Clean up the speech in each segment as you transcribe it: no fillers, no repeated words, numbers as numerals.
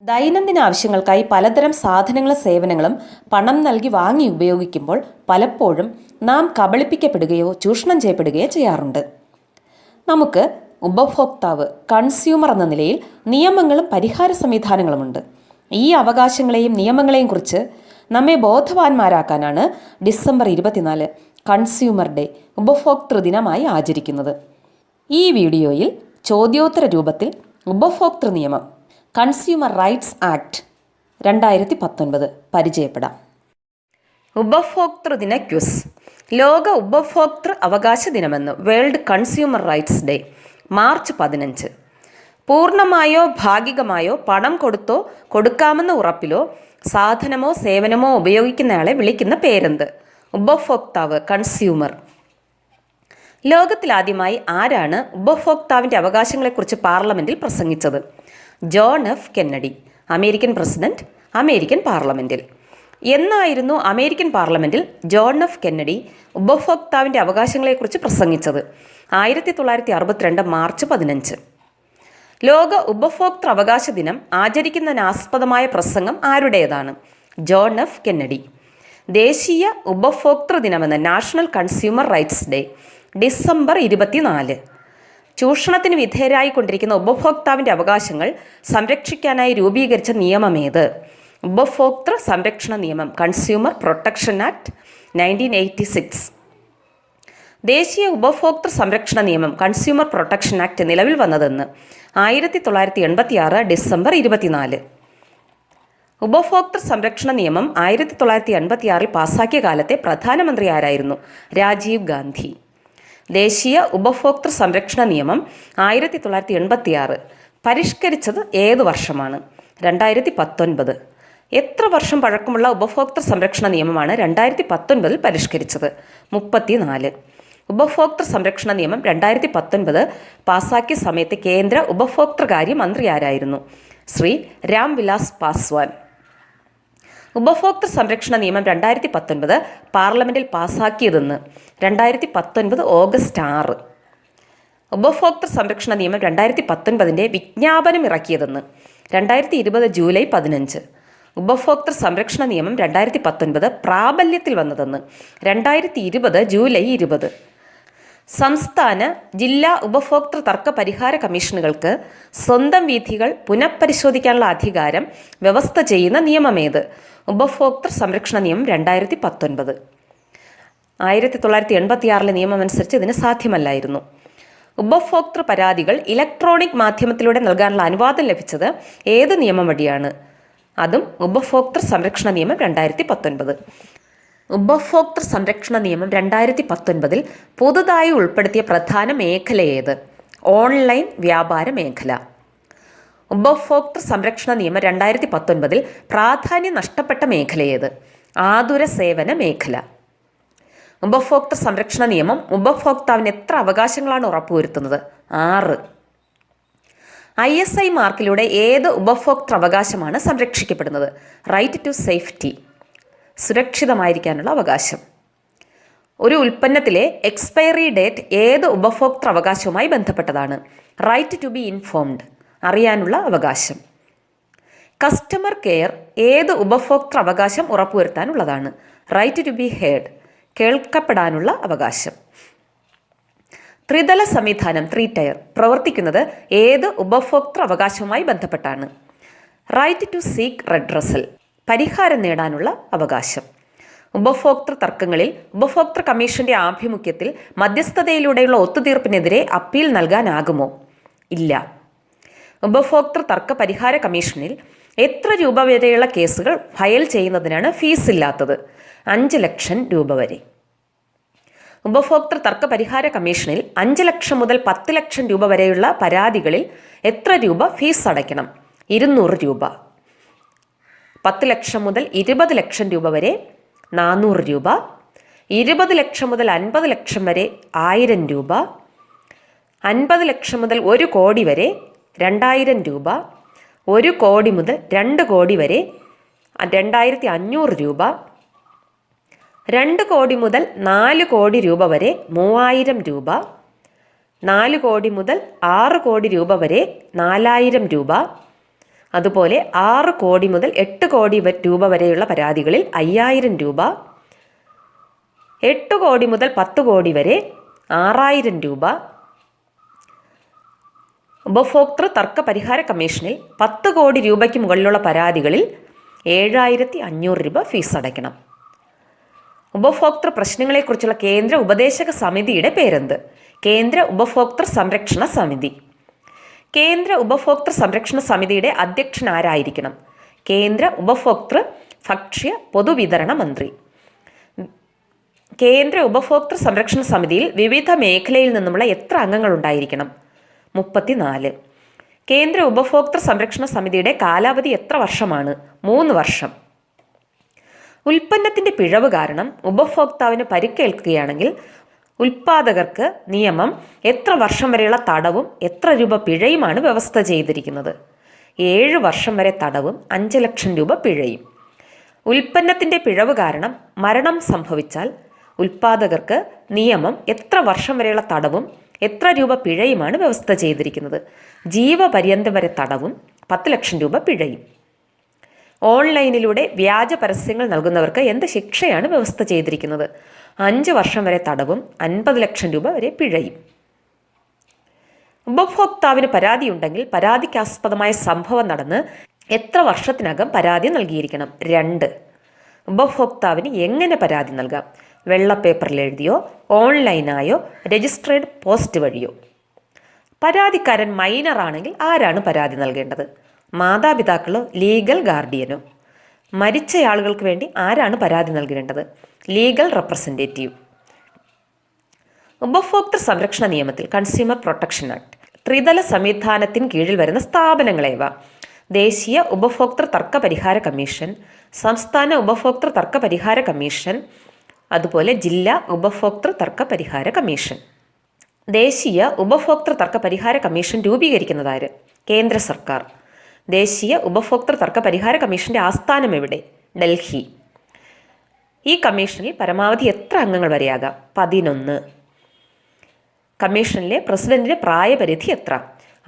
ദൈനംദിന ആവശ്യങ്ങൾക്കായി പലതരം സാധനങ്ങളും സേവനങ്ങളും പണം നൽകി വാങ്ങി ഉപയോഗിക്കുമ്പോൾ പലപ്പോഴും നാം കബളിപ്പിക്കപ്പെടുകയോ ചൂഷണം ചെയ്യപ്പെടുകയോ ചെയ്യാറുണ്ട്. നമുക്ക് ഉപഭോക്താവ് കൺസ്യൂമർ എന്ന നിലയിൽ നിയമങ്ങളും പരിഹാര സംവിധാനങ്ങളുമുണ്ട്. ഈ അവകാശങ്ങളെയും നിയമങ്ങളെയും കുറിച്ച് നമ്മെ ബോധവാന്മാരാക്കാനാണ് ഡിസംബർ 24 കൺസ്യൂമർ ഡേ ഉപഭോക്തൃ ദിനമായി ആചരിക്കുന്നത്. ഈ വീഡിയോയിൽ ചോദ്യോത്തര രൂപത്തിൽ ഉപഭോക്തൃ നിയമം കൺസ്യൂമർ റൈറ്റ്സ് ആക്ട് 2019 പരിചയപ്പെടാം. ഉപഭോക്തൃദിന ക്വിസ്. ലോക ഉപഭോക്തൃ അവകാശ ദിനമെന്ന് world consumer rights day March 15. പൂർണ്ണമായോ ഭാഗികമായോ പണം കൊടുത്തോ കൊടുക്കാമെന്ന ഉറപ്പിലോ സാധനമോ സേവനമോ ഉപയോഗിക്കുന്നയാളെ വിളിക്കുന്ന പേരെന്ത്? ഉപഭോക്താവ്, കൺസ്യൂമർ. ലോകത്തിലാദ്യമായി ആരാണ് ഉപഭോക്താവിൻ്റെ അവകാശങ്ങളെക്കുറിച്ച് പാർലമെൻറ്റിൽ പ്രസംഗിച്ചത്? John F Kennedy, American president, American പാർലമെൻറ്റിൽ. എന്നായിരുന്നു അമേരിക്കൻ പാർലമെൻറ്റിൽ ജോൺ എഫ് കെന്നഡി ഉപഭോക്താവിൻ്റെ അവകാശങ്ങളെക്കുറിച്ച് പ്രസംഗിച്ചത്? 1962 മാർച്ച് 15. ലോക ഉപഭോക്തൃ അവകാശ ദിനം ആചരിക്കുന്നതിനാസ്പദമായ പ്രസംഗം ആരുടേതാണ്? John F Kennedy. ദേശീയ ഉപഭോക്തൃ ദിനമെന്ന national consumer rights day December 24. ചൂഷണത്തിന് വിധേയരായിക്കൊണ്ടിരിക്കുന്ന ഉപഭോക്താവിൻ്റെ അവകാശങ്ങൾ സംരക്ഷിക്കാനായി രൂപീകരിച്ച നിയമമേത്? ഉപഭോക്തൃ സംരക്ഷണ നിയമം, കൺസ്യൂമർ പ്രൊട്ടക്ഷൻ ആക്ട് 1986. ദേശീയ ഉപഭോക്തൃ സംരക്ഷണ നിയമം, കൺസ്യൂമർ പ്രൊട്ടക്ഷൻ ആക്ട് നിലവിൽ വന്നതെന്ന്? 1986 ഡിസംബർ 24. ഉപഭോക്തൃ സംരക്ഷണ നിയമം 1986 പാസാക്കിയ കാലത്തെ പ്രധാനമന്ത്രി ആരായിരുന്നു? രാജീവ് ഗാന്ധി. ദേശീയ ഉപഭോക്തൃ സംരക്ഷണ നിയമം 1986 പരിഷ്കരിച്ചത് ഏത് വർഷമാണ്? 2019. എത്ര വർഷം പഴക്കമുള്ള ഉപഭോക്തൃ സംരക്ഷണ നിയമമാണ് 2019 പരിഷ്കരിച്ചത്? 34. ഉപഭോക്തൃ സംരക്ഷണ നിയമം 2019 പാസാക്കിയ സമയത്ത് കേന്ദ്ര ഉപഭോക്തൃകാര്യ മന്ത്രി ആരായിരുന്നു? ശ്രീ രാം വിലാസ് പാസ്വാൻ. ഉപഭോക്തൃ സംരക്ഷണ നിയമം 2019 പാർലമെൻറ്റിൽ പാസാക്കിയതെന്ന്? 2019 ഓഗസ്റ്റ് 6. ഉപഭോക്തൃ സംരക്ഷണ നിയമം 2019 വിജ്ഞാപനം ഇറക്കിയതെന്ന്? 2020 ജൂലൈ 15. ഉപഭോക്തൃ സംരക്ഷണ നിയമം 2019 പ്രാബല്യത്തിൽ വന്നതെന്ന്? 2020 ജൂലൈ 20. സംസ്ഥാന ജില്ലാ ഉപഭോക്തൃ തർക്ക പരിഹാര കമ്മീഷനുകൾക്ക് സ്വന്തം വിധികൾ പുനഃപരിശോധിക്കാനുള്ള അധികാരം വ്യവസ്ഥ ചെയ്യുന്ന നിയമമേത്? ഉപഭോക്തൃ സംരക്ഷണ നിയമം 2019. 1986 നിയമം അനുസരിച്ച് ഇതിന് സാധ്യമല്ലായിരുന്നു. ഉപഭോക്തൃ പരാതികൾ ഇലക്ട്രോണിക് മാധ്യമത്തിലൂടെ നൽകാനുള്ള അനുവാദം ലഭിച്ചത് ഏത് നിയമം വഴിയാണ്? അതും ഉപഭോക്തൃ സംരക്ഷണ നിയമം 2019. ഉപഭോക്തൃ സംരക്ഷണ നിയമം 2019 പുതുതായി ഉൾപ്പെടുത്തിയ പ്രധാന മേഖല ഏത്? ഓൺലൈൻ വ്യാപാര മേഖല. ഉപഭോക്തൃ സംരക്ഷണ നിയമം 2019 പ്രാധാന്യം നഷ്ടപ്പെട്ട മേഖല ഏത്? ആതുര സേവന മേഖല. ഉപഭോക്തൃ സംരക്ഷണ നിയമം ഉപഭോക്താവിന് എത്ര അവകാശങ്ങളാണ് ഉറപ്പുവരുത്തുന്നത്? 6. ISI മാർക്കിലൂടെ ഏത് ഉപഭോക്തൃ അവകാശമാണ് സംരക്ഷിക്കപ്പെടുന്നത്? റൈറ്റ് ടു സേഫ്റ്റി, സുരക്ഷിതമായിരിക്കാനുള്ള അവകാശം. ഒരു ഉൽപ്പന്നത്തിലെ എക്സ്പയറി ഡേറ്റ് ഏത് ഉപഭോക്തൃ അവകാശവുമായി ബന്ധപ്പെട്ടതാണ്? റൈറ്റ് ടു ബി ഇൻഫോംഡ്, അറിയാനുള്ള അവകാശം. കസ്റ്റമർ കെയർ ഏത് ഉപഭോക്തൃ അവകാശം ഉറപ്പുവരുത്താനുള്ളതാണ്? റൈറ്റ് ടു ബി ഹേർഡ്, കേൾക്കപ്പെടാനുള്ള അവകാശം. ത്രിതല സംവിധാനം 3 ടയർ പ്രവർത്തിക്കുന്നത് ഏത് ഉപഭോക്തൃ അവകാശവുമായി ബന്ധപ്പെട്ടാണ്? റൈറ്റ് ടു സീക്ക് റെഡ്രസൽ, പരിഹാരം നേടാനുള്ള അവകാശം. ഉപഭോക്തൃ തർക്കങ്ങളിൽ ഉപഭോക്തൃ കമ്മീഷന്റെ ആഭിമുഖ്യത്തിൽ മധ്യസ്ഥതയിലൂടെയുള്ള ഒത്തുതീർപ്പിനെതിരെ അപ്പീൽ നൽകാനാകുമോ? ഇല്ല. ഉപഭോക്തൃ തർക്ക പരിഹാര കമ്മീഷനിൽ എത്ര രൂപ വരെയുള്ള കേസുകൾ ഫയൽ ചെയ്യുന്നതിനാണ് ഫീസ് ഇല്ലാത്തത്? 5 ലക്ഷം രൂപ വരെ. ഉപഭോക്തൃ തർക്ക പരിഹാര കമ്മീഷനിൽ 5 ലക്ഷം മുതൽ 10 ലക്ഷം രൂപ വരെയുള്ള പരാതികളിൽ എത്ര രൂപ ഫീസ് അടയ്ക്കണം? 200 രൂപ. 10 ലക്ഷം മുതൽ 20 ലക്ഷം രൂപ വരെ 400 രൂപ. 20 ലക്ഷം മുതൽ 50 ലക്ഷം വരെ 1000 രൂപ. 50 ലക്ഷം മുതൽ 1 കോടി വരെ 2000 രൂപ. 1 കോടി മുതൽ 2 കോടി വരെ 2500 രൂപ. 2 കോടി മുതൽ 4 കോടി രൂപ വരെ 3000 രൂപ. 4 കോടി മുതൽ 6 കോടി രൂപ വരെ 4000 രൂപ. അതുപോലെ 6 കോടി മുതൽ 8 കോടി രൂപ വരെയുള്ള പരാതികളിൽ 5000 രൂപ, 8 കോടി മുതൽ 10 കോടി വരെ 6000 രൂപ. ഉപഭോക്തൃ തർക്ക പരിഹാര കമ്മീഷനിൽ 10 കോടി രൂപയ്ക്ക് മുകളിലുള്ള പരാതികളിൽ 7500 രൂപ ഫീസ് അടയ്ക്കണം. ഉപഭോക്തൃ പ്രശ്നങ്ങളെക്കുറിച്ചുള്ള കേന്ദ്ര ഉപദേശക സമിതിയുടെ പേരെന്ത്? കേന്ദ്ര ഉപഭോക്തൃ സംരക്ഷണ സമിതി. കേന്ദ്ര ഉപഭോക്തൃ സംരക്ഷണ സമിതിയുടെ അധ്യക്ഷൻ ആരായിരിക്കണം? കേന്ദ്ര ഉപഭോക്തൃ ഭക്ഷ്യ പൊതുവിതരണ മന്ത്രി. കേന്ദ്ര ഉപഭോക്തൃ സംരക്ഷണ സമിതിയിൽ വിവിധ മേഖലയിൽ നിന്നുമുള്ള എത്ര അംഗങ്ങൾ ഉണ്ടായിരിക്കണം? 34. കേന്ദ്ര ഉപഭോക്തൃ സംരക്ഷണ സമിതിയുടെ കാലാവധി എത്ര വർഷമാണ്? 3 വർഷം. ഉൽപ്പന്നത്തിൻ്റെ പിഴവ് കാരണം ഉപഭോക്താവിന് പരിക്കേൽക്കുകയാണെങ്കിൽ ഉൽപ്പാദകർക്ക് നിയമം എത്ര വർഷം വരെയുള്ള തടവും എത്ര രൂപ പിഴയുമാണ് വ്യവസ്ഥ ചെയ്തിരിക്കുന്നത്? 7 വർഷം വരെ തടവും 5 ലക്ഷം രൂപ പിഴയും. ഉൽപ്പന്നത്തിൻ്റെ പിഴവ് കാരണം മരണം സംഭവിച്ചാൽ ഉൽപ്പാദകർക്ക് നിയമം എത്ര വർഷം വരെയുള്ള തടവും എത്ര രൂപ പിഴയുമാണ് വ്യവസ്ഥ ചെയ്തിരിക്കുന്നത്? ജീവപര്യന്തം വരെ തടവും 10 ലക്ഷം രൂപ പിഴയും. ഓൺലൈനിലൂടെ വ്യാജ പരസ്യങ്ങൾ നൽകുന്നവർക്ക് എന്ത് ശിക്ഷയാണ് വ്യവസ്ഥ ചെയ്തിരിക്കുന്നത്? 5 വർഷം വരെ തടവും 50 ലക്ഷം രൂപ വരെ പിഴയും. ഉപഭോക്താവിന് പരാതിയുണ്ടെങ്കിൽ പരാതിക്കാസ്പദമായ സംഭവം നടന്ന് എത്ര വർഷത്തിനകം പരാതി നൽകിയിരിക്കണം? 2. ഉപഭോക്താവിന് എങ്ങനെ പരാതി നൽകാം? വെള്ള പേപ്പറിൽ എഴുതിയോ, ഓൺലൈനായോ, രജിസ്ട്രേഡ് പോസ്റ്റ് വഴിയോ? പരാതിക്കാരൻ മൈനർ ആണെങ്കിൽ ആരാണ് പരാതി നൽകേണ്ടത്? മാതാപിതാക്കളോ ലീഗൽ ഗാർഡിയനോ? മരിച്ചയാളുകൾക്ക് വേണ്ടി ആരാണ് പരാതി നൽകേണ്ടത്? Legal representative. ഉപഭോക്തൃ സംരക്ഷണ നിയമത്തിൽ കൺസ്യൂമർ പ്രൊട്ടക്ഷൻ ആക്ട് ത്രിതല സംവിധാനത്തിന് കീഴിൽ വരുന്ന സ്ഥാപനങ്ങളേവ? ദേശീയ ഉപഭോക്തൃ തർക്ക പരിഹാര കമ്മീഷൻ, സംസ്ഥാന ഉപഭോക്തൃ തർക്ക പരിഹാര കമ്മീഷൻ, അതുപോലെ ജില്ലാ ഉപഭോക്തൃ തർക്ക പരിഹാര കമ്മീഷൻ. ദേശീയ ഉപഭോക്തൃ തർക്ക പരിഹാര കമ്മീഷൻ രൂപീകരിക്കുന്നതാര്? കേന്ദ്ര സർക്കാർ. ദേശീയ ഉപഭോക്തൃ തർക്ക പരിഹാര കമ്മീഷന്റെ ആസ്ഥാനം എവിടെ? ഡൽഹി. ഈ കമ്മീഷനിൽ പരമാവധി എത്ര അംഗങ്ങൾ വരെയാകാം? 11. കമ്മീഷനിലെ പ്രസിഡന്റിന്റെ പ്രായപരിധി എത്ര?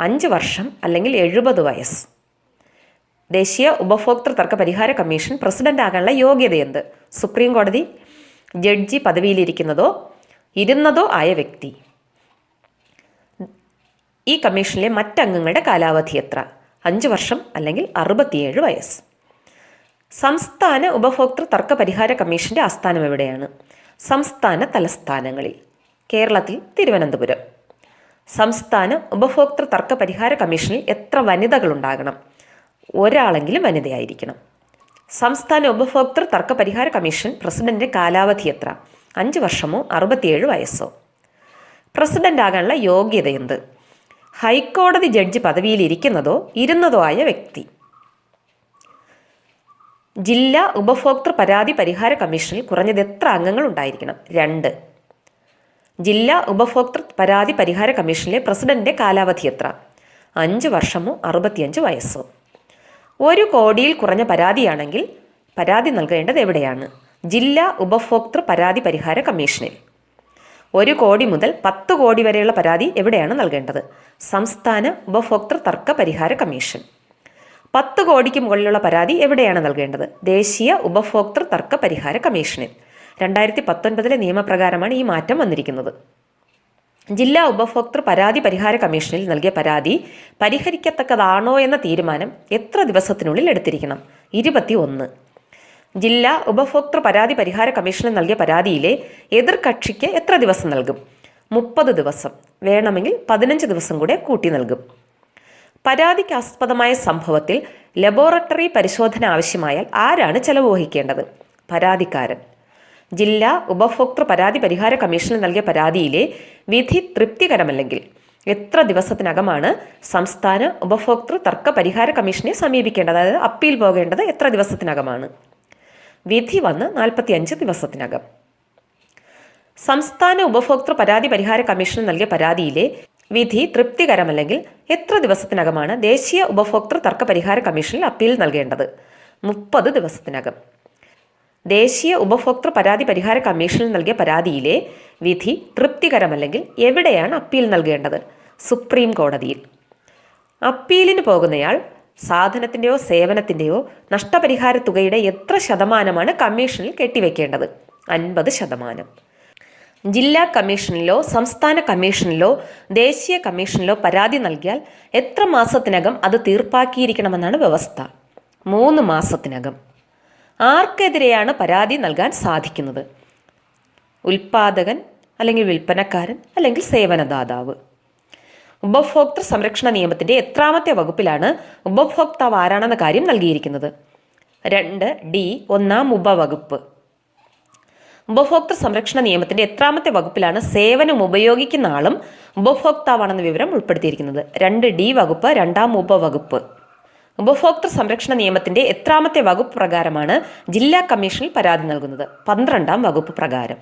5 വർഷം അല്ലെങ്കിൽ 70 വയസ്സ്. ദേശീയ ഉപഭോക്തൃ തർക്ക പരിഹാര കമ്മീഷൻ പ്രസിഡന്റ് ആകാനുള്ള യോഗ്യത എന്ത്? സുപ്രീം കോടതി ജഡ്ജി പദവിയിലിരിക്കുന്നതോ ഇരുന്നതോ ആയ വ്യക്തി. ഈ കമ്മീഷനിലെ മറ്റംഗങ്ങളുടെ കാലാവധി എത്ര? 5 വർഷം അല്ലെങ്കിൽ 67 വയസ്സ്. സംസ്ഥാന ഉപഭോക്തൃ തർക്ക പരിഹാര കമ്മീഷന്റെ ആസ്ഥാനം എവിടെയാണ്? സംസ്ഥാന തലസ്ഥാനങ്ങളിൽ. കേരളത്തിൽ തിരുവനന്തപുരം. സംസ്ഥാന ഉപഭോക്തൃ തർക്ക പരിഹാര കമ്മീഷനിൽ എത്ര വനിതകളുണ്ടാകണം? ഒരാളെങ്കിലും വനിതയായിരിക്കണം. സംസ്ഥാന ഉപഭോക്തൃ തർക്ക പരിഹാര കമ്മീഷൻ പ്രസിഡന്റിന്റെ കാലാവധി എത്ര? 5 വർഷമോ 67 വയസ്സോ? പ്രസിഡന്റ് ആകാനുള്ള യോഗ്യത എന്ത്? ഹൈക്കോടതി ജഡ്ജി പദവിയിൽ ഇരിക്കുന്നതോ ഇരുന്നതോ ആയ വ്യക്തി. ജില്ലാ ഉപഭോക്തൃ പരാതി പരിഹാര കമ്മീഷനിൽ കുറഞ്ഞത് എത്ര അംഗങ്ങൾ ഉണ്ടായിരിക്കണം? 2. ജില്ലാ ഉപഭോക്തൃ പരാതി പരിഹാര കമ്മീഷനിലെ പ്രസിഡന്റിന്റെ കാലാവധി എത്ര? 5 വർഷമോ 65 വയസ്സോ? 1 കോടിയിൽ കുറഞ്ഞ പരാതിയാണെങ്കിൽ പരാതി നൽകേണ്ടത് എവിടെയാണ്? ജില്ലാ ഉപഭോക്തൃ പരാതി പരിഹാര കമ്മീഷനിൽ. 1 കോടി മുതൽ 10 കോടി വരെയുള്ള പരാതി എവിടെയാണ് നൽകേണ്ടത്? സംസ്ഥാന ഉപഭോക്തൃ തർക്ക പരിഹാര കമ്മീഷൻ. 10 കോടിക്ക് മുകളിലുള്ള പരാതി എവിടെയാണ് നൽകേണ്ടത്? ദേശീയ ഉപഭോക്തൃ തർക്ക പരിഹാര കമ്മീഷനിൽ. 2019 നിയമപ്രകാരമാണ് ഈ മാറ്റം വന്നിരിക്കുന്നത്. ജില്ലാ ഉപഭോക്തൃ പരാതി പരിഹാര കമ്മീഷനിൽ നൽകിയ പരാതി പരിഹരിക്കത്തക്കതാണോ എന്ന തീരുമാനം എത്ര ദിവസത്തിനുള്ളിൽ എടുത്തിരിക്കണം? 21. ജില്ലാ ഉപഭോക്തൃ പരാതി പരിഹാര കമ്മീഷനിൽ നൽകിയ പരാതിയിലെ എതിർകക്ഷിക്ക് എത്ര ദിവസം നൽകും? 30 ദിവസം. വേണമെങ്കിൽ 15 ദിവസം കൂടെ കൂട്ടി നൽകും. പരാതിക്കാസ്പദമായ സംഭവത്തിൽ ലബോറട്ടറി പരിശോധന ആവശ്യമായാൽ ആരാണ് ചെലവ് വഹിക്കേണ്ടത്? പരാതിക്കാരൻ. ജില്ലാ ഉപഭോക്തൃ പരാതി പരിഹാര കമ്മീഷനിൽ നൽകിയ പരാതിയിലെ വിധി തൃപ്തികരമല്ലെങ്കിൽ എത്ര ദിവസത്തിനകമാണ് സംസ്ഥാന ഉപഭോക്തൃ തർക്ക പരിഹാര കമ്മീഷനെ സമീപിക്കേണ്ടത്? അതായത് അപ്പീൽ പോകേണ്ടത് എത്ര ദിവസത്തിനകമാണ്? വിധി വന്ന് 45 ദിവസത്തിനകം. സംസ്ഥാന ഉപഭോക്തൃ പരാതി പരിഹാര കമ്മീഷന് നൽകിയ പരാതിയിലെ വിധി തൃപ്തികരമല്ലെങ്കിൽ എത്ര ദിവസത്തിനകമാണ് ദേശീയ ഉപഭോക്തൃ തർക്ക പരിഹാര കമ്മീഷനിൽ അപ്പീൽ നൽകേണ്ടത്? 30 ദിവസത്തിനകം. ദേശീയ ഉപഭോക്തൃ പരാതി പരിഹാര കമ്മീഷനിൽ നൽകിയ പരാതിയിലെ വിധി തൃപ്തികരമല്ലെങ്കിൽ എവിടെയാണ് അപ്പീൽ നൽകേണ്ടത്? സുപ്രീം കോടതിയിൽ. അപ്പീലിന് പോകുന്നയാൾ സാധനത്തിൻ്റെയോ സേവനത്തിൻ്റെയോ നഷ്ടപരിഹാര തുകയുടെ എത്ര ശതമാനമാണ് കമ്മീഷനിൽ കെട്ടിവെക്കേണ്ടത്? 50%. ജില്ലാ കമ്മീഷനിലോ സംസ്ഥാന കമ്മീഷനിലോ ദേശീയ കമ്മീഷനിലോ പരാതി നൽകിയാൽ എത്ര മാസത്തിനകം അത് തീർപ്പാക്കിയിരിക്കണമെന്നാണ് വ്യവസ്ഥ? 3 മാസത്തിനകം. ആർക്കെതിരെയാണ് പരാതി നൽകാൻ സാധിക്കുന്നത്? ഉൽപ്പാദകൻ, അല്ലെങ്കിൽ വിൽപ്പനക്കാരൻ, അല്ലെങ്കിൽ സേവനദാതാവ്. ഉപഭോക്തൃ സംരക്ഷണ നിയമത്തിൻ്റെ എത്രാമത്തെ വകുപ്പിലാണ് ഉപഭോക്താവ് ആരാണെന്ന കാര്യം നൽകിയിരിക്കുന്നത്? 2D 1-ാം ഉപവകുപ്പ്. ഉപഭോക്തൃ സംരക്ഷണ നിയമത്തിൻ്റെ എത്രാമത്തെ വകുപ്പിലാണ് സേവനം ഉപയോഗിക്കുന്ന ആളും ഉപഭോക്താവാണെന്ന വിവരം ഉൾപ്പെടുത്തിയിരിക്കുന്നത്? 2D വകുപ്പ് 2-ാം ഉപവകുപ്പ്. ഉപഭോക്തൃ സംരക്ഷണ നിയമത്തിൻ്റെ എത്രാമത്തെ വകുപ്പ് പ്രകാരമാണ് ജില്ലാ കമ്മീഷനിൽ പരാതി നൽകുന്നത്? 12-ാം വകുപ്പ് പ്രകാരം.